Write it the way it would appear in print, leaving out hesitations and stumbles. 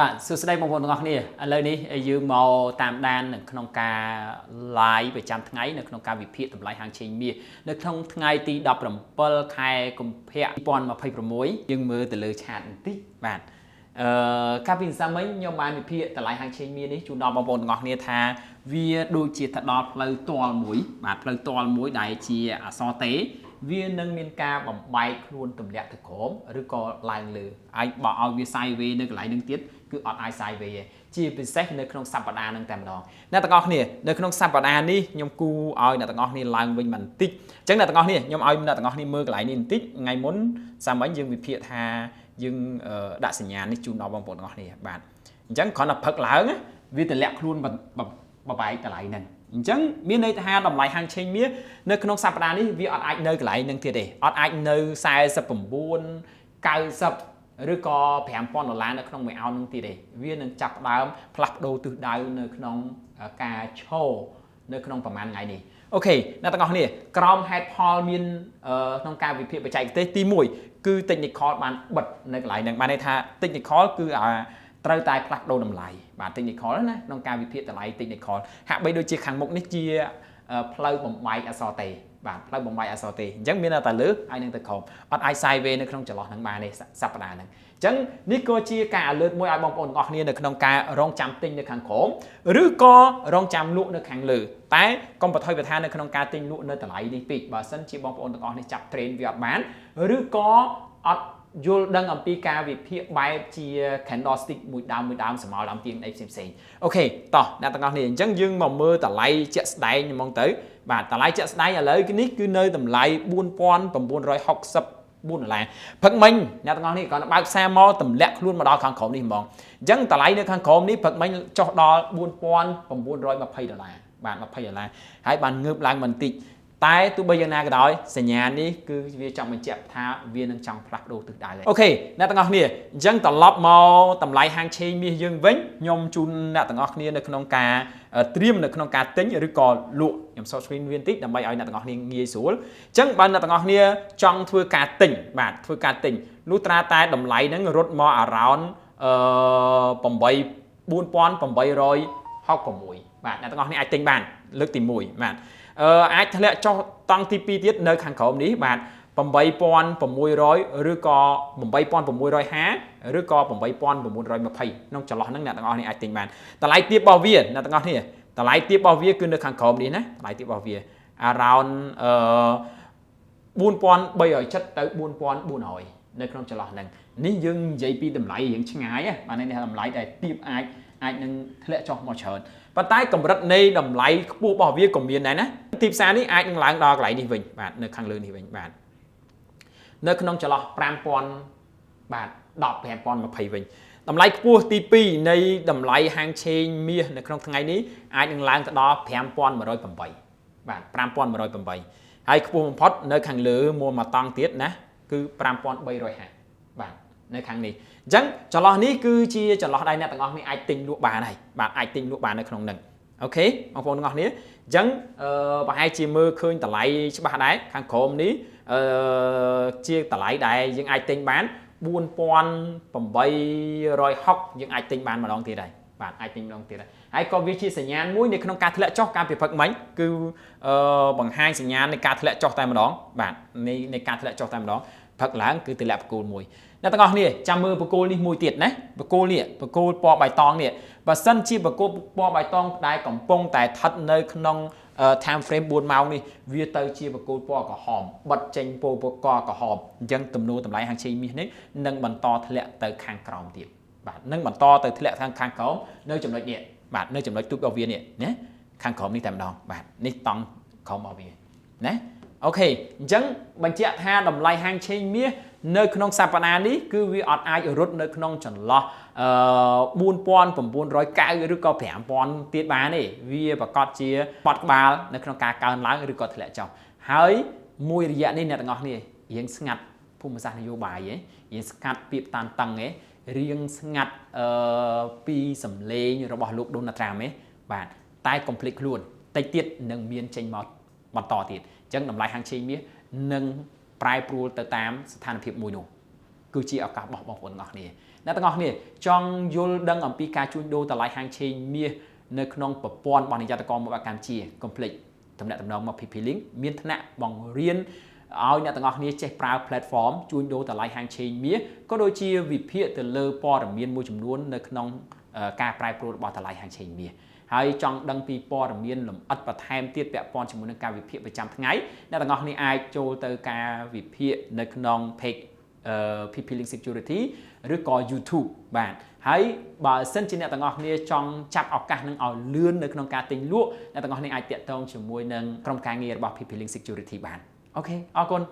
បាទសួស្តីបងប្អូនទាំងអស់គ្នាឥឡូវនេះយើងមកតាមដាននៅក្នុងការ live ប្រចាំថ្ងៃនៅក្នុងការវិភាគតម្លៃហាងឆេងមាសនៅក្នុងថ្ងៃទី17ខែកុម្ភៈ2026យើងមើលទៅលើឆាតបន្តិចបាទកាលពីម្សិលមិញខ្ញុំបានវិភាគតម្លៃហាងឆេងមាសនេះជូនដល់បងប្អូនទាំងអស់គ្នាថាវាដូចជាទៅដល់ផ្លូវទាល់មួយបាទផ្លូវទាល់មួយដែលជាអក្សរតេវានឹងមានការបំបែកខ្លួនទម្លាក់ទៅក្រោមឬក៏ឡើងលើអាចបើឲ្យវា sideways នៅកន្លែងនឹងទៀតគឺអត់អាច sideways ទេជាពិសេសនៅក្នុងសប្តាហ៍នឹងតែម្ដងអ្នកទាំងអស់គ្នានៅក្នុងសប្តាហ៍នេះខ្ញុំគូឲ្យអ្នកទាំងអស់គ្នាឡើងវិញបន្តិចអញ្ចឹងអ្នកទាំងអស់គ្នាខ្ញុំឲ្យអ្នកទាំងអស់គ្នាមើលកន្លែងនេះបន្តិចថ្ងៃមុនសាមញ្ញយើងវិភាគថាយើងដាក់សញ្ញានេះជូនដល់បងប្អូនទាំងអស់គ្នាបាទអញ្ចឹងគ្រាន់តែផឹកឡើងវាទម្លាក់ខ្លួនបបែកកន្លែងហ្នឹងអញ្ចឹងមានន័យថាតម្លៃហាងឆេងមាសនៅក្នុងសប្តាហ៍នេះវាអត់អាចនៅកន្លែងហ្នឹងទៀតទេអត់អាចនៅ49 90ឬក៏$5,000នៅក្នុងមួយអោនហ្នឹងទៀតទេវានឹងចាប់ផ្ដើមផ្លាស់ប្ដូរទិសដៅនៅក្នុងការឈរនៅក្នុងប្រហែលថ្ងៃនេះអូខេអ្នកទាំងអស់គ្នាក្រោមហេតុផលមានក្នុងការវិភាគបច្ចេកទេសទី1គឺ technical បានបិទនៅកន្លែងហ្នឹងបានន័យថា technical គឺត្រូវតែផ្លាស់ប្ដូរតម្លៃបាទ technical ណាក្នុងការវិភាគតម្លៃ technical ហាក់បីដូចជាខាងមុខនេះជាផ្លូវបំបែកអក្សរតេបាទផ្លូវបំបែកអក្សរតេអញ្ចឹងមានតែលើហើយនឹងទៅក្រោមអត់អាច sideways នៅក្នុងចន្លោះហ្នឹងបានទេសប្តាហ៍ហ្នឹងអញ្ចឹងនេះក៏ជាការ alert មួយឲ្យបងប្អូនទាំងអស់គ្នានៅក្នុងការរងចាំទិញនៅខាងក្រោមឬក៏រងចាំលក់នៅខាងលើតែកុំបន្ថយបន្ថានៅក្នុងការទិញលក់នៅតម្លៃនេះពេកបើមិនជាបងប្អូនទាំងអស់នេះចាប់ trend វាអត់បានឬក៏អត់យល់ដឹងអំពីការវិភាគបែបជា candlestick មួយដើមសម្រាប់ដើមទៀងអីផ្សេងអូខេតោះអ្នកទាំងអស់គ្នាអញ្ចឹងយើងមកមើលតម្លៃជាក់ស្ដែងហ្មងទៅបាទតម្លៃជាក់ស្ដែងឥឡូវនេះគឺនៅតម្លៃ$4,964ព្រឹកមិញអ្នកទាំងអស់នេះគាត់បើកផ្សារមកទម្លាក់ខ្លួនមកដល់ខាងក្រោមនេះហ្មងអញ្ចឹងតម្លៃនៅខាងក្រោមនេះព្រឹកមិញចុះដល់$4,920បាទ$20ហើយបានងើបឡើងបន្តិចតែទោះបីយ៉ាងណាក៏ដោយសញ្ញានេះគឺវាចង់បញ្ជាក់ថាវានឹងចង់ផ្លាស់ប្ដូរទិសដៅអូខេអ្នកទាំងអស់គ្នាអញ្ចឹងត្រឡប់មកតម្លៃហាងឆេងមាសយើងវិញខ្ញុំជូនអ្នកទាំងអស់គ្នានៅក្នុងការត្រៀមនៅក្នុងការទិញឬក៏លក់ខ្ញុំ short screen វាបន្តិចដើម្បីឲ្យអ្នកទាំងអស់គ្នាងាយស្រួលអញ្ចឹងបើអ្នកទាំងអស់គ្នាចង់ធ្វើការទិញបាទធ្វើការទិញលុះត្រាតែតម្លៃហ្នឹងរត់មក around 4,866បាទអ្នកទាំងអស់គ្នាអាចទិញបានលើកទី1បាទអាចធ្លាក់ចុះតង់ទី2ទៀតនៅខាងក្រោមនេះបាទ8,600ឬក៏8,650ឬក៏8,920ក្នុងចន្លោះហ្នឹងអ្នកទាំងអស់នេះអាចទិញបានតម្លៃទាបរបស់វាអ្នកទាំងអស់នេះតម្លៃទាបរបស់វាគឺនៅខាងក្រោមនេះណាតម្លៃទាបរបស់វា around 4,370ទៅ4,400នៅក្នុងចន្លោះហ្នឹងនេះយើងនិយាយពីតម្លៃរៀងឆ្ងាយបាទនេះតម្លៃដែលទាបអាចនឹងធ្លាក់ចុះមកច្រើនប៉ុន្តែកម្រិតនៃតម្លៃខ្ពស់របស់វាក៏មានដែរណាទីផ្សារនេះអាចនឹងឡើងដល់កន្លែងនេះវិញបាទនៅខាងលើនេះវិញបាទនៅក្នុងចន្លោះ5,000បាទ10 5,020វិញតម្លៃខ្ពស់ទី2នៃតម្លៃហាងឆេងមាសនៅក្នុងថ្ងៃនេះអាចនឹងឡើងទៅដល់5,108បាទ5,108ហើយខ្ពស់បំផុតនៅខាងលើមួយតង់ទៀតណាគឺ5,350បាទនៅខាងនេះអញ្ចឹងចន្លោះនេះគឺជាចន្លោះដែលអ្នកទាំងអស់នេះអាចទិញលក់បានហើយបាទអាចទិញលក់បាននៅក្នុងហ្នឹងអូខេបងប្អូនទាំងអស់គ្នាអញ្ចឹងប្រហែលជាមើលឃើញតម្លៃច្បាស់ដែរខាងក្រោមនេះជាតម្លៃដែលយើងអាចទិញបាន4,860យើងអាចទិញបានម្ដងទៀតហើយបាទអាចទិញម្ដងទៀតហើយក៏វាជាសញ្ញាណមួយនៅក្នុងការធ្លាក់ចុះការពិភពមិញគឺបង្ហាញសញ្ញាណនៃការធ្លាក់ចុះតែម្ដងបាទនៃការធ្លាក់ចុះតែម្ដងផឹកឡើងគឺទម្លាក់បកគោលមួយអ្នកទាំងអស់គ្នាចាំមើលបកគោលនេះមួយទៀតណាបកគោលនេះបកគោលពណ៌បៃតងនេះបើសិនជាបកគោលពណ៌បៃតងដែលកំពុងតែស្ថិតនៅក្នុង time frame 4ម៉ោងនេះវាទៅជាបកគោលពណ៌ក្រហមបិទចេញពណ៌ក្រហមអញ្ចឹងទំនោរតម្លៃហាងឆេងមាសនេះនឹងបន្តធ្លាក់ទៅខាងក្រោមទៀតបាទនឹងបន្តទៅធ្លាក់ខាងក្រោមនៅចំណុចនេះបាទនៅចំណុចទូចរបស់វានេះណាខាងក្រោមនេះតែម្ដងបាទនេះតង់ក្រោមរបស់វាណាអូខេអញ្ចឹងបញ្ជាក់ថាតម្លៃហាងឆេងមាសនៅក្នុងសប្តាហ៍នេះគឺវាអត់អាចរត់នៅក្នុងចន្លោះ4,990ឬក៏5,000ទៀតបានទេវាប្រកាសជាបត់ក្បាលនៅក្នុងការកើនឡើងឬក៏ធ្លាក់ចុះហើយមួយរយៈនេះអ្នកទាំងអស់គ្នារៀងស្ងាត់ភូមិសាស្ត្រនយោបាយរៀងស្ងាត់ពាក្យតានតឹងរៀងស្ងាត់ពីសម្លេងរបស់លោកដូណាល់ត្រាំបាទតែកុំភ្លេចខ្លួនតិចទៀតនឹងមានចេញមកបន្តទៀតអញ្ចឹងតម្លៃហាងឆេងមាសនឹងប្រែប្រួលទៅតាមស្ថានភាពមួយនោះ គឺជាឱកាសរបស់បងប្អូនទាំងអស់គ្នាអ្នកទាំងអស់គ្នាចង់យល់ដឹងអំពីការជួញដូរតម្លៃហាងឆេងមាសនៅក្នុងប្រព័ន្ធរបស់និយត្តករមកកម្ពុជាកុំភ្លេចតំណែងមក PP Link មានថ្នាក់បង្រៀនឲ្យអ្នកទាំងអស់គ្នាចេះប្រើ platform ជួញដូរតម្លៃហាងឆេងមាសក៏ដូចជាវិភាគទៅលើព័ត៌មានមួយចំនួននៅក្នុងការប្រែប្រួលរបស់តម្លៃហាងឆេងមាសហើយចង់ដឹងពីព័ត៌មានលម្អិតបន្ថែមទៀតពាក់ព័ន្ធជាមួយនឹងការវិភាគប្រចាំថ្ងៃអ្នកទាំងអស់គ្នាអាចចូលទៅការវិភាគនៅក្នុង page PP Link Security ឬក៏ YouTube បាទហើយបើសិនជាអ្នកទាំងអស់គ្នាចង់ចាប់ឱកាសនឹងឲ្យលឿននៅក្នុងការទិញលក់អ្នកទាំងអស់គ្នាអាចតាក់ទងជាមួយនឹងក្រុមការងាររបស់ PP Link Security បានអូខេអរគុណ